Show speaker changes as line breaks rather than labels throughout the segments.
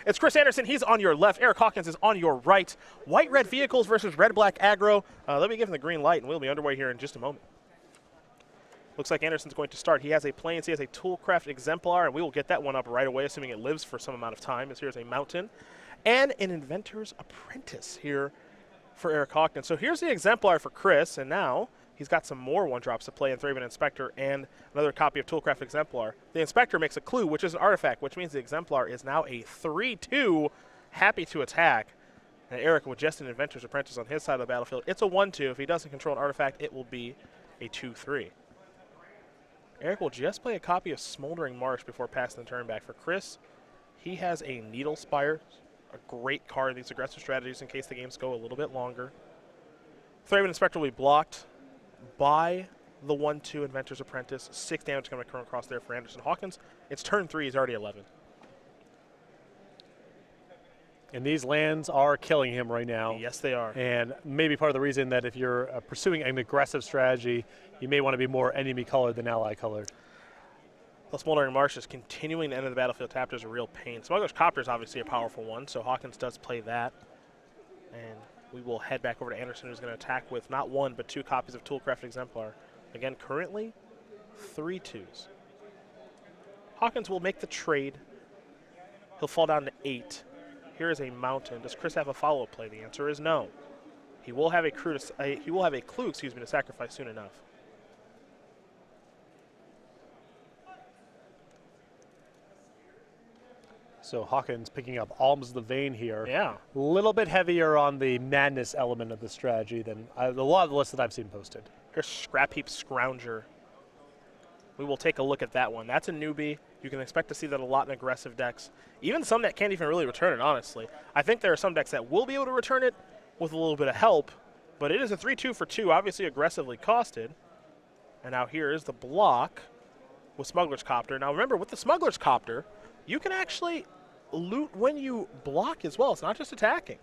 It's Chris Anderson. He's on your left. Eric Hawkins is on your right. White-red vehicles versus red-black aggro. Let me give him the green light, and we'll be underway here in just a moment. Looks like Anderson's going to start. He has a Plains, he has a Toolcraft Exemplar, and we will get that one up right away, assuming it lives for some amount of time, as here's a Mountain. And an Inventor's Apprentice here for Eric Hawkins. So here's the Exemplar for Chris, and now he's got some more one-drops to play in Thraben Inspector and another copy of Toolcraft Exemplar. The Inspector makes a clue, which is an artifact, which means the Exemplar is now a 3-2, happy to attack. And Eric with just an Inventor's Apprentice on his side of the battlefield. It's a 1-2. If he doesn't control an artifact, it will be a 2-3. Eric will just play a copy of Smoldering Marsh before passing the turn back. For Chris, he has a Needle Spire, a great card in these aggressive strategies in case the games go a little bit longer. Thraben Inspector will be blocked by the 1-2 Inventor's Apprentice. 6 damage coming across there for Anderson. Hawkins, it's turn 3, he's already 11.
And these lands are killing him right now.
Yes, they are.
And maybe part of the reason that if you're pursuing an aggressive strategy, you may want to be more enemy colored than ally colored.
The Smoldering Marsh is continuing to enter the battlefield tapped is a real pain. Smuggler's Copter is obviously a powerful one, so Hawkins does play that. And we will head back over to Anderson, who's going to attack with not 1, but 2 copies of Toolcraft Exemplar. Again, currently 3 2s. Hawkins will make the trade. He'll fall down to 8. Here is a Mountain. Does Chris have a follow-up play? The answer is no. He will have a clue to sacrifice soon enough.
So Hawkins picking up Alms of the Vein here.
Yeah.
A little bit heavier on the madness element of the strategy than a lot of the lists that I've seen posted.
Here's Scrap Heap Scrounger. We will take a look at that one. That's a newbie. You can expect to see that a lot in aggressive decks. Even some that can't even really return it, honestly. I think there are some decks that will be able to return it with a little bit of help, but it is a 3-2 for 2, obviously aggressively costed. And now here is the block with Smuggler's Copter. Now remember, with the Smuggler's Copter, you can actually loot when you block as well. It's not just attacking.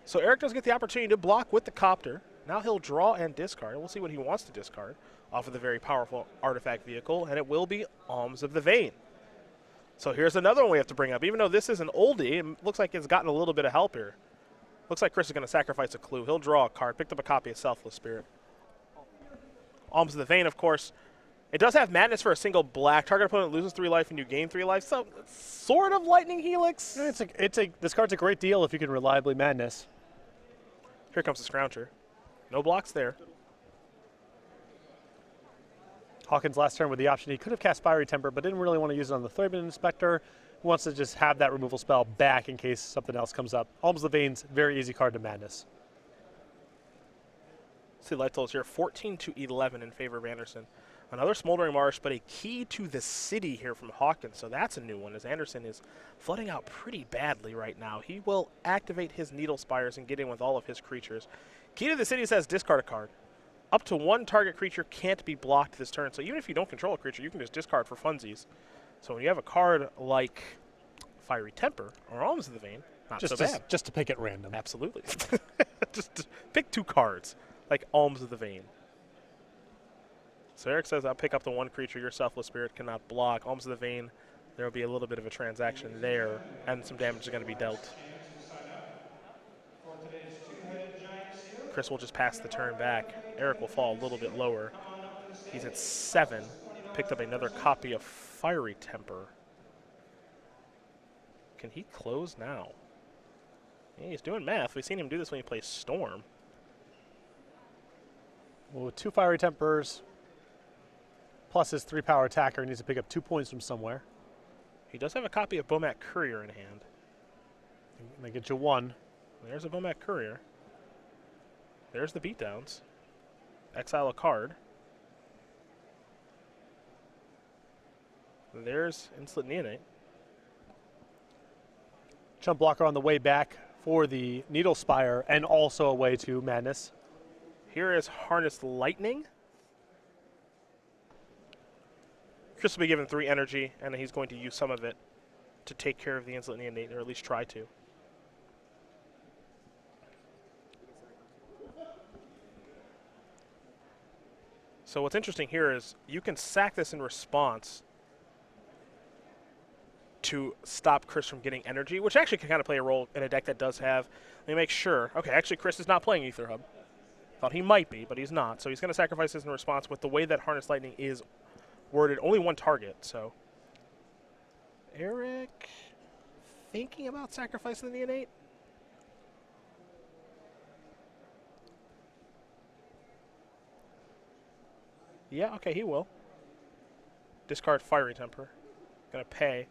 So Eric does get the opportunity to block with the Copter. Now he'll draw and discard. We'll see what he wants to discard off of the very powerful artifact vehicle, and it will be Alms of the Vein. So here's another one we have to bring up. Even though this is an oldie, it looks like it's gotten a little bit of help here. Looks like Chris is going to sacrifice a clue. He'll draw a card, picked up a copy of Selfless Spirit. Alms of the Vein, of course, it does have madness for a single black. Target opponent loses 3 life and you gain 3 life. So it's sort of Lightning Helix.
This card's a great deal if you can reliably madness.
Here comes the Scrounger. No blocks there.
Hawkins last turn with the option. He could have cast Fiery Temper, but didn't really want to use it on the Thraben Inspector. He wants to just have that removal spell back in case something else comes up. Alms of the Veins, very easy card to madness.
See light totals here, 14-11 in favor of Anderson. Another Smoldering Marsh, but a Key to the City here from Hawkins. So that's a new one, as Anderson is flooding out pretty badly right now. He will activate his Needle Spires and get in with all of his creatures. Key to the City says discard a card. Up to 1 target creature can't be blocked this turn. So even if you don't control a creature, you can just discard for funsies. So when you have a card like Fiery Temper or Alms of the Vein, not so bad.
Just to pick at random.
Absolutely. just pick 2 cards like Alms of the Vein. So Eric says, I'll pick up the 1 creature your Selfless Spirit cannot block. Alms of the Vein, there will be a little bit of a transaction there, and some damage is going to be dealt. Chris will just pass the turn back. Eric will fall a little bit lower. He's at 7. Picked up another copy of Fiery Temper. Can he close now? Yeah, he's doing math. We've seen him do this when he plays Storm.
Well, with 2 Fiery Tempers, plus his 3-power attacker, he needs to pick up 2 points from somewhere.
He does have a copy of Bomat Courier in hand.
And they get you 1.
There's a Bomat Courier. There's the beatdowns. Exile a card. There's Insolent Neonate.
Chump blocker on the way back for the Needle Spire, and also a way to madness.
Here is Harnessed Lightning. Chris will be given 3 energy, and he's going to use some of it to take care of the Insolent Neonate, or at least try to. So what's interesting here is you can sack this in response to stop Chris from getting energy, which actually can kind of play a role in a deck that does have. Let me make sure. Okay, actually, Chris is not playing Ether Hub. Thought he might be, but he's not. So he's going to sacrifice this in response with the way that Harness Lightning is worded. Only one target, so. Eric thinking about sacrificing the innate? Yeah, okay, he will. Discard Fiery Temper. Gonna pay.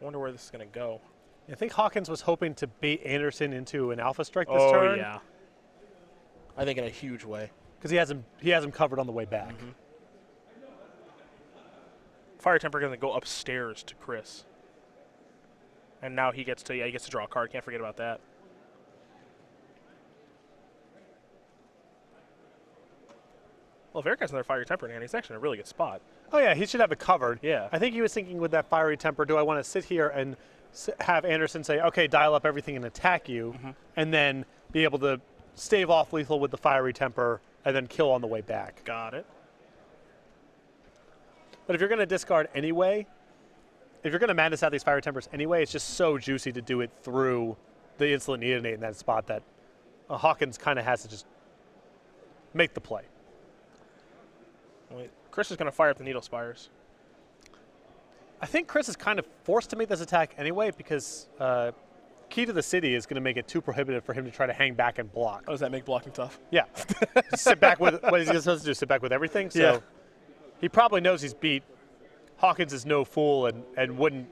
I wonder where this is gonna go.
I think Hawkins was hoping to bait Anderson into an Alpha Strike this turn.
Oh, yeah. I think in a huge way.
Because he has him covered on the way back.
Mm-hmm. Fire Temper gonna go upstairs to Chris. And now he gets to draw a card. Can't forget about that. Well, if Eric has another Fiery Temper in hand, he's actually in a really good spot.
Oh, yeah, he should have it covered.
Yeah.
I think he was thinking with that Fiery Temper, do I want to sit here and have Anderson say, okay, dial up everything and attack you, and then be able to stave off lethal with the Fiery Temper and then kill on the way back.
Got it.
But if you're going to discard anyway, if you're going to madness out these Fiery Tempers anyway, it's just so juicy to do it through the Insolent Neonate in that spot that Hawkins kind of has to just make the play.
Wait, Chris is going to fire up the Needle Spires.
I think Chris is kind of forced to make this attack anyway because Key to the City is going to make it too prohibitive for him to try to hang back and block.
Oh, does that make blocking tough?
Yeah. Sit back with what he's supposed to do, sit back with everything. So
Yeah.
he probably knows he's beat. Hawkins is no fool and wouldn't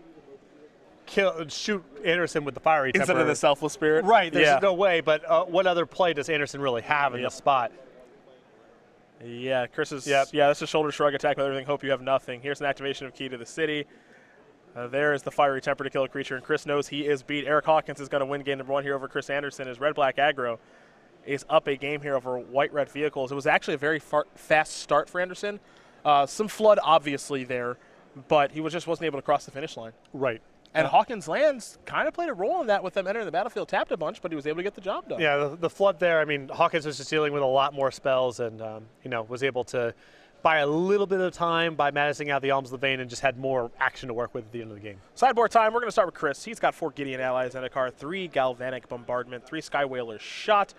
shoot Anderson with the Fiery Temper.
Instead of the Selfless Spirit?
Right, there's no way, but what other play does Anderson really have in this spot?
Yeah, Chris is. Yeah, that's a shoulder shrug attack with everything. Hope you have nothing. Here's an activation of Key to the City. There is the Fiery Temper to kill a creature, and Chris knows he is beat. Eric Hawkins is going to win game number 1 here over Chris Anderson as Red-Black Aggro is up a game here over White-Red Vehicles. It was actually a very fast start for Anderson. Some flood, obviously, there, but he wasn't able to cross the finish line.
Right.
And Hawkins' lands kind of played a role in that with them entering the battlefield, tapped a bunch, but he was able to get the job done.
Yeah, the flood there, I mean, Hawkins was just dealing with a lot more spells and, was able to buy a little bit of time by madnessing out the Alms of the Vein and just had more action to work with at the end of the game.
Sideboard time, we're going to start with Chris. He's got 4 Gideon allies in a card, 3 Galvanic Bombardment, 3 Sky Whaler Shot,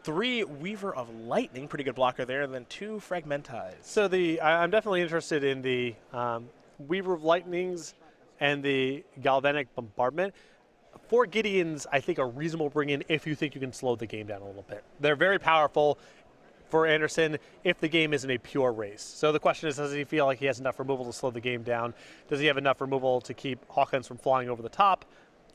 3 Weaver of Lightning, pretty good blocker there, and then 2 Fragmentize.
So I'm definitely interested in the Weaver of Lightnings and the Galvanic Bombardment. 4 Gideons, I think, are reasonable to bring in if you think you can slow the game down a little bit. They're very powerful for Anderson if the game isn't a pure race. So the question is, does he feel like he has enough removal to slow the game down? Does he have enough removal to keep Hawkins from flying over the top?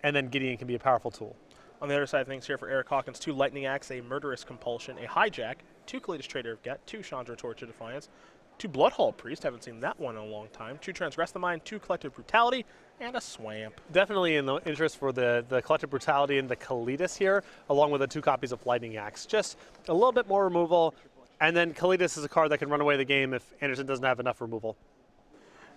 And then Gideon can be a powerful tool.
On the other side of things here for Eric Hawkins, 2 Lightning Axe, a Murderous Compulsion, a Hijack, 2 Kalidas Trader of Get, 2 Chandra Torch of Defiance, 2 Bloodhall Priest, haven't seen that one in a long time, 2 Transgress the Mind, 2 Collective Brutality, and a Swamp. Definitely
in the interest for the Collective Brutality and the Kalidas here, along with the 2 copies of Lightning Axe. Just a little bit more removal, and then Kalidas is a card that can run away the game if Anderson doesn't have enough removal.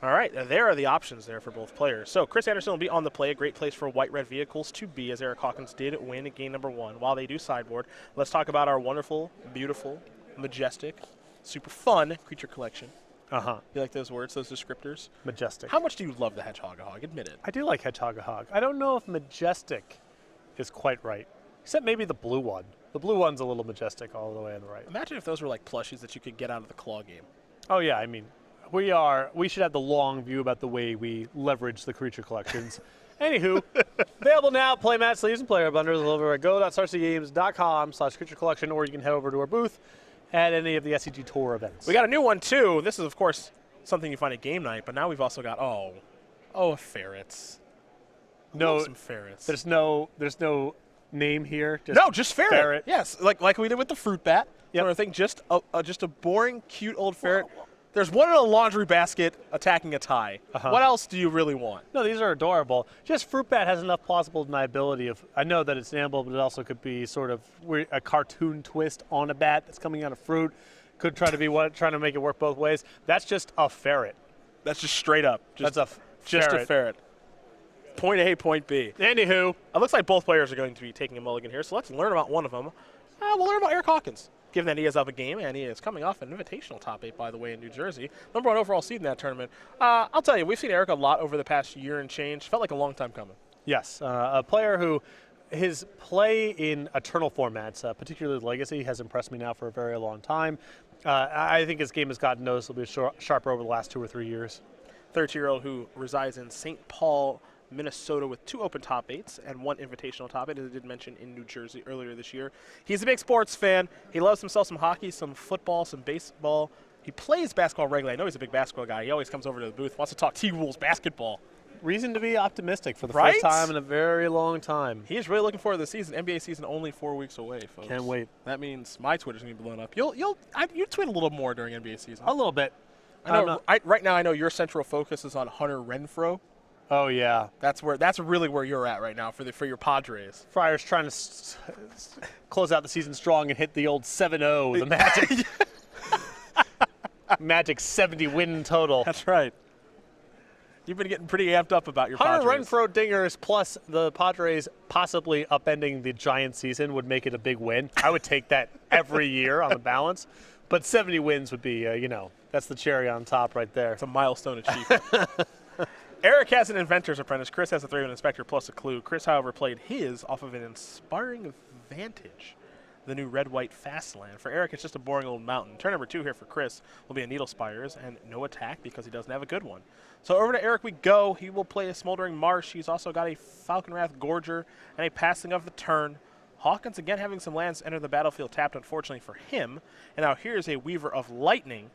All right, there are the options there for both players. So Chris Anderson will be on the play, a great place for White-Red Vehicles to be, as Eric Hawkins did win game number 1. While they do sideboard, let's talk about our wonderful, beautiful, majestic, super fun creature collection. You like those words, those descriptors?
Majestic.
How much do you love the Hedgehog-a-Hog? Admit it.
I do like Hedgehog-a-Hog. I don't know if majestic is quite right, except maybe the blue one. The blue one's a little majestic all the way on the right.
Imagine if those were like plushies that you could get out of the claw game.
Oh, yeah, I mean, we should have the long view about the way we leverage the creature collections. Anywho, available now, playmat, sleeves, and player bundles over at go.starcgames.com/creature collection, or you can head over to our booth at any of the SCG Tour events.
We got a new one, too. This is, of course, something you find at game night, but now we've also got, ferrets. Some ferrets.
There's no name here.
Just ferret. Yes, like we did with the fruit bat. Sort of thing. Just a boring, cute old ferret.
Whoa.
There's one in a laundry basket attacking a tie. What else do you really want?
No, these are adorable. Just fruit bat has enough plausible deniability of. I know that it's an animal, but it also could be sort of a cartoon twist on a bat that's coming out of fruit. Could try to be trying to make it work both ways. That's just a ferret.
That's just straight up.
That's a
ferret. Point A, point B.
Anywho.
It looks like both players are going to be taking a mulligan here, so let's learn about one of them. We'll learn about Eric Hawkins. given that he is up a game, and he is coming off an invitational top 8, by the way, in New Jersey. #1 overall seed in that tournament. I'll tell you, we've seen Eric a lot over the past year and change. Felt like a long time coming.
Yes, a player who his play in Eternal formats, particularly Legacy, has impressed me now for a very long time. I think his game has gotten noticeably sharper over the last 2 or 3 years.
13-year-old who resides in St. Paul, Minnesota, with 2 open top 8s and 1 invitational top 8, as I did mention, in New Jersey earlier this year. He's a big sports fan. He loves himself some hockey, some football, some baseball. He plays basketball regularly. I know he's a big basketball guy. He always comes over to the booth, wants to talk T-Wolves basketball.
Reason to be optimistic for the
Right?
first time in a very long time.
He is really looking forward to the season. NBA season only 4 weeks away, folks.
Can't wait.
That means my Twitter's going to be blown up. You tweet a little more during NBA season.
A little bit.
I know, right now I know your central focus is on Hunter Renfroe.
Oh yeah,
That's really where you're at right now for your Padres.
Friars trying to close out the season strong and hit the old 7-0, the Magic. Magic 70 win total.
That's right. You've been getting pretty amped up about your
Hunter
Padres.
Renfroe dingers plus the Padres possibly upending the Giants season would make it a big win. I would take that every year on the balance. But 70 wins would be, that's the cherry on top right there.
It's a milestone achievement. Eric has an Inventor's Apprentice. Chris has a 3-1 Inspector plus a Clue. Chris, however, played his off of an Inspiring Vantage, the new red-white Fastland. For Eric, it's just a boring old mountain. Turn number 2 here for Chris will be a Needle Spires and no attack because he doesn't have a good one. So over to Eric we go. He will play a Smoldering Marsh. He's also got a Falconwrath Gorger and a Passing of the Turn. Hawkins again having some lands enter the battlefield tapped, unfortunately for him. And now here's a Weaver of Lightning.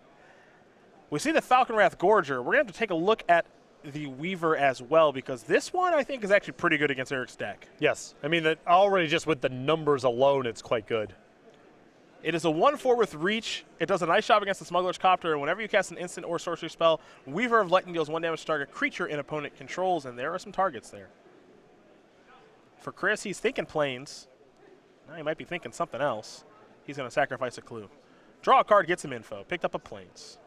We see the Falconwrath Gorger. We're going to have to take a look at the Weaver as well, because this one I think is actually pretty good against Eric's deck.
Yes. I mean, that already just with the numbers alone, it's quite good.
It is a 1/4 with reach. It does a nice job against the Smuggler's Copter, and whenever you cast an instant or sorcery spell, Weaver of Lightning deals 1 damage to target creature an opponent controls, and there are some targets there. For Chris, he's thinking Plains. Now he might be thinking something else. He's going to sacrifice a Clue. Draw a card, gets him info. Picked up a Plains.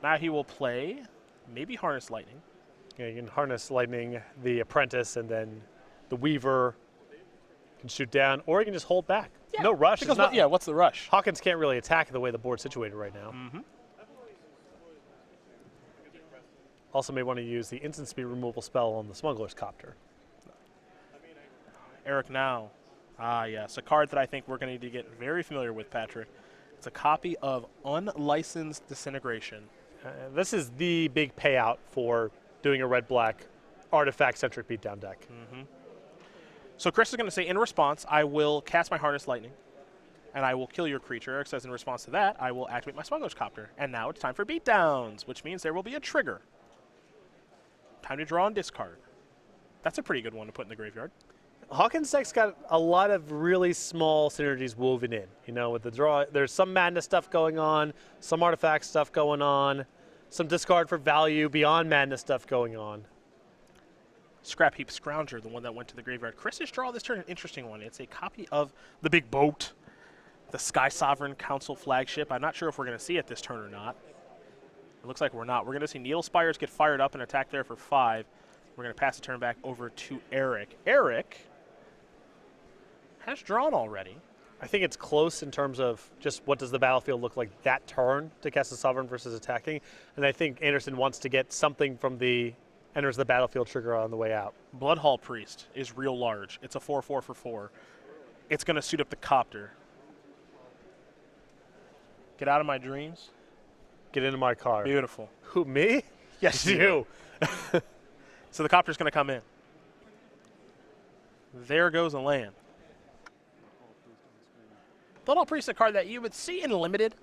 Now he will play maybe Harness Lightning.
Yeah, you can Harness Lightning, the Apprentice, and then the Weaver can shoot down, or you can just hold back.
Yeah,
no rush.
Because
It's not,
what's the rush?
Hawkins can't really attack the way the board's situated right now.
Mm-hmm.
Also may want to use the instant speed removal spell on the Smuggler's Copter.
Eric now. Yes, a card that I think we're going to need to get very familiar with, Patrick. It's a copy of Unlicensed Disintegration.
This is the big payout for doing a red-black artifact-centric beatdown deck.
Mm-hmm. So Chris is going to say, in response, I will cast my Harness Lightning, and I will kill your creature. Eric says, in response to that, I will activate my Smuggler's Copter. And now it's time for beatdowns, which means there will be a trigger. Time to draw and discard. That's a pretty good one to put in the graveyard.
Hawkins' deck's got a lot of really small synergies woven in. You know, with the draw, there's some madness stuff going on, some artifact stuff going on, some discard for value beyond madness stuff going on.
Scrap Heap Scrounger, the one that went to the graveyard. Chris's draw this turn, an interesting one. It's a copy of the Big Boat, the Sky Sovereign Council flagship. I'm not sure if we're going to see it this turn or not. It looks like we're not. We're going to see Needle Spires get fired up and attack there for 5. We're going to pass the turn back over to Eric. Eric has drawn already.
I think it's close in terms of just what does the battlefield look like that turn to cast a Sovereign versus attacking. And I think Anderson wants to get something from the enters the battlefield trigger on the way out.
Bloodhall Priest is real large. It's a 4/4 for 4. It's going to suit up the Copter. Get out of my dreams.
Get into my car.
Beautiful.
Who, me?
Yes,
you.
So the Copter's going to come in. There goes a land. Bloodhall Priest is a card that you would see in Limited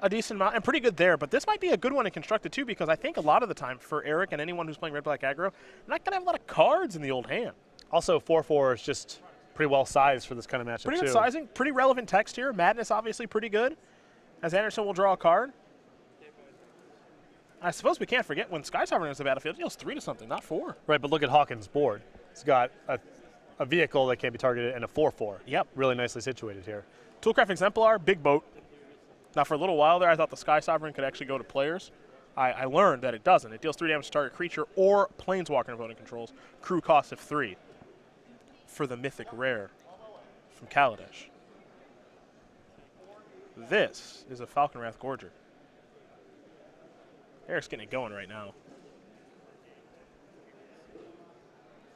a decent amount, and pretty good there, but this might be a good one in Constructed too, because I think a lot of the time for Eric and anyone who's playing red-black aggro, you're not going to have a lot of cards in the old hand.
Also, 4/4 is just pretty well sized for this kind of matchup
Pretty good
too.
sizing, pretty relevant text here. Madness obviously pretty good, as Anderson will draw a card. I suppose we can't forget when Sky Sovereign is the battlefield, it deals 3 to something, not 4.
Right, but look at Hawkins' board. It's got a vehicle that can't be targeted and a 4/4.
Yep.
Really nicely situated here.
Toolcraft Exemplar, Big Boat. Now, for a little while there, I thought the Sky Sovereign could actually go to players. I learned that it doesn't. It deals 3 damage to target creature or planeswalker opponent controls. Crew cost of 3 for the Mythic Rare. from Kaladesh. This is a Falcon Wrath Gorger. Eric's getting it going right now.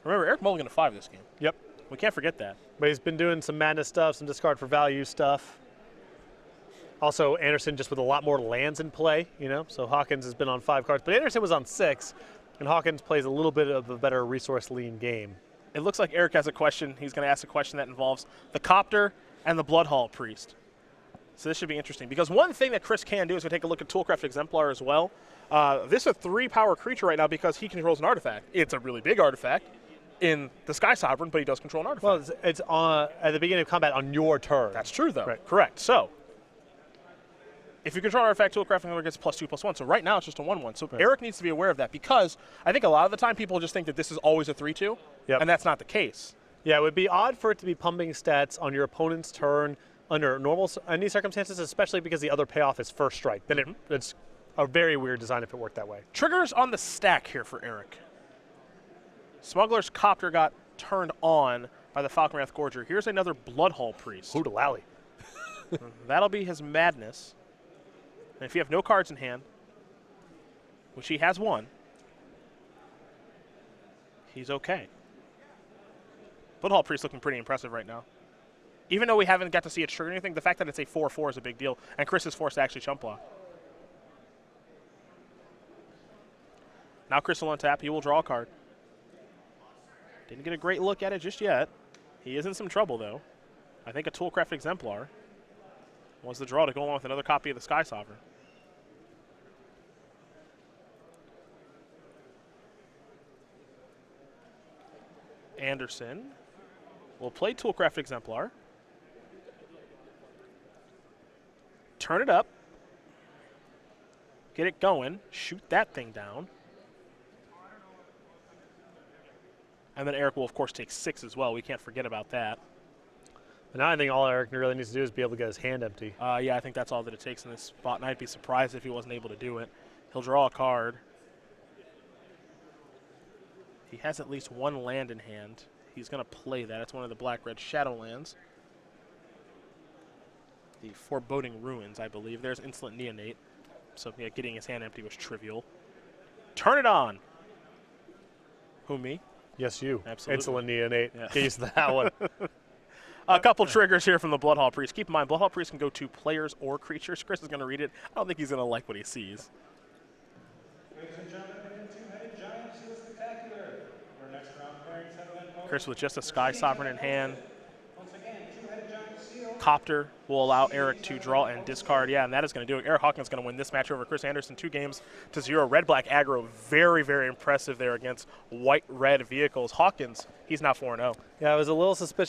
Remember, Eric mulliganed to 5 this game.
Yep.
We can't forget that.
But he's been doing some madness stuff, some discard for value stuff. Also, Anderson just with a lot more lands in play, you know. So Hawkins has been on 5 cards, but Anderson was on 6, and Hawkins plays a little bit of a better resource lean game.
It looks like Eric has a question. He's going to ask a question that involves the Copter and the Bloodhall Priest. So this should be interesting, because one thing that Chris can do is to take a look at Toolcraft Exemplar as well. This is a 3-power creature right now because he controls an artifact. It's a really big artifact in the Sky Sovereign, but he does control an artifact.
Well, it's at the beginning of combat on your turn.
That's true, though.
Right.
Correct. So if you control an artifact, Toolcraft Exemplar gets +2/+1. So right now it's just a 1/1. So
right.
Eric needs to be aware of that, because I think a lot of the time people just think that this is always a 3/2,
Yep.
and that's not the case.
Yeah, it would be odd for it to be pumping stats on your opponent's turn under any circumstances, especially because the other payoff is first strike. Then it's a very weird design if it worked that way.
Triggers on the stack here for Eric. Smuggler's Copter got turned on by the Falcon Wrath Gorger. Here's another Bloodhall Priest.
Hoodalally.
That'll be his madness. And if you have no cards in hand, which he has one, he's okay. Bloodhall Priest looking pretty impressive right now. Even though we haven't got to see it trigger anything, the fact that it's a 4/4 is a big deal, and Chris is forced to actually chump block. Now Chris will untap. He will draw a card. Didn't get a great look at it just yet. He is in some trouble, though. I think a Toolcraft Exemplar was the draw to go along with another copy of the Sky Sovereign. Anderson will play Toolcraft Exemplar. Turn it up. Get it going. Shoot that thing down. And then Eric will, of course, take 6 as well. We can't forget about that.
And now I think all Eric really needs to do is be able to get his hand empty.
Yeah, I think that's all that it takes in this spot, and I'd be surprised if he wasn't able to do it. He'll draw a card. He has at least 1 land in hand. He's going to play that. It's one of the black-red Shadowlands. The Foreboding Ruins, I believe. There's Insolent Neonate. So, yeah, getting his hand empty was trivial. Turn it on. Who, me?
Yes, you.
Absolutely.
Insolent Neonate.
Yeah.
Get used to that one.
A couple triggers here from the Bloodhall Priest. Keep in mind, Bloodhall Priest can go to players or creatures. Chris is going to read it. I don't think he's going to like what he sees.
Ladies and gentlemen, two-headed giant seal spectacular. Our next round pairing settlement.
Chris with just a Sky Sovereign in hand.
Once again, two-headed giant seal.
Copter will allow Eric to draw and discard. Yeah, and that is going to do it. Eric Hawkins is going to win this match over Chris Anderson 2-0. Red-black aggro, very, very impressive there against white-red vehicles. Hawkins, he's now 4-0.
Yeah, I was a little suspicious